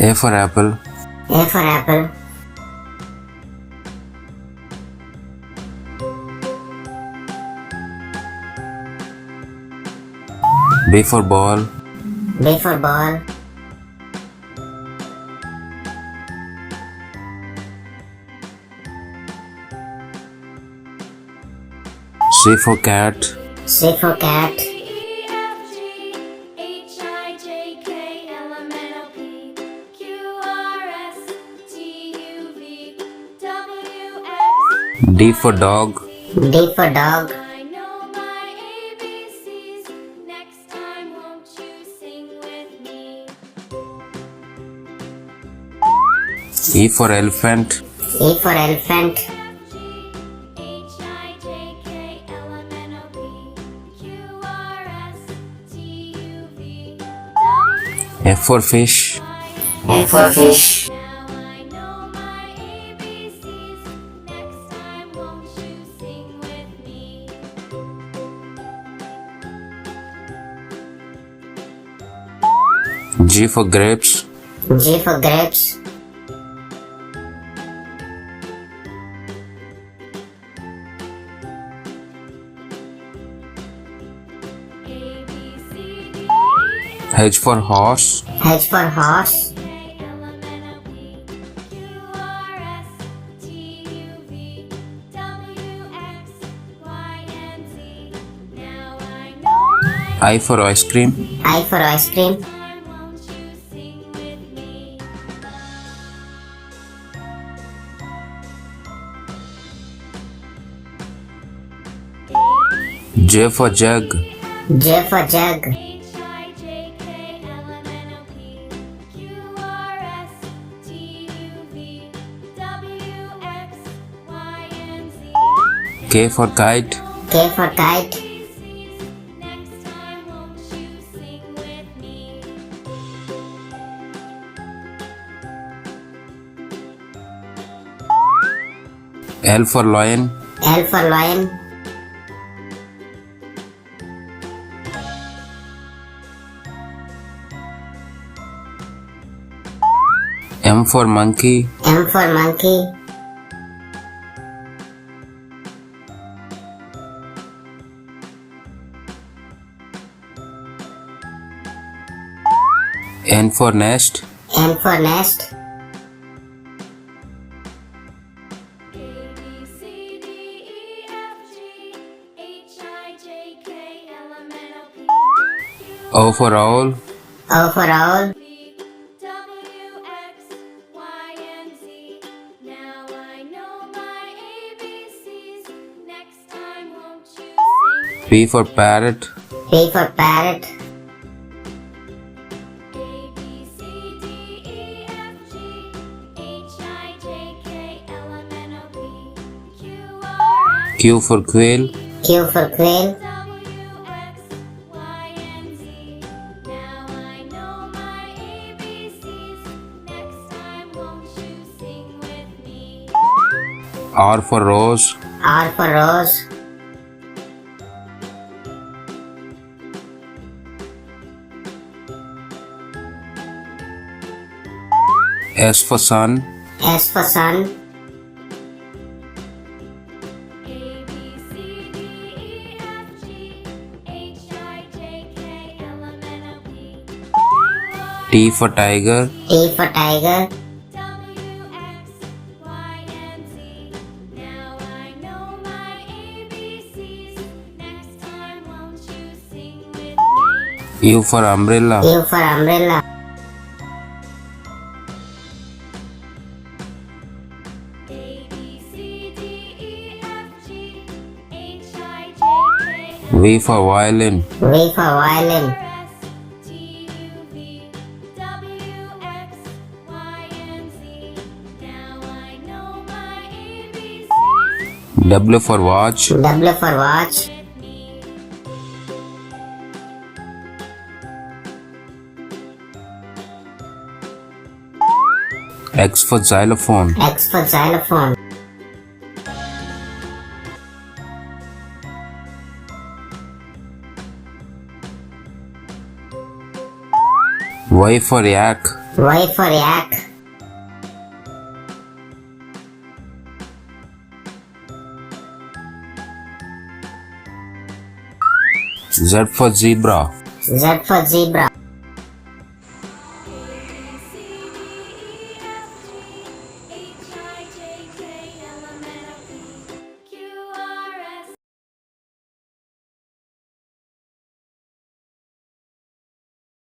A for apple. A for apple. B for ball. B for ball. C for cat. C for cat. D for dog. D for dog. E for elephant. E for elephant. F for fish. F for fish. G for grapes. G for grapes. H for horse. H for horse. I for ice cream. I for ice cream. J for jug. J for jug. K for kite. K for kite. L for lion. L for lion. M for monkey. M for monkey. N for nest. N for nest. O for owl. O for owl. P for parrot. P for parrot. Q for quail. Q for quail. R for rose. R for rose. S for sun. S for sun. T for tiger. T for tiger. U for umbrella. U for umbrella. V for violin. V for violin. W for watch. W for watch. X for xylophone. X for xylophone. Y for yak. Y for yak. Z for zebra. Z for zebra.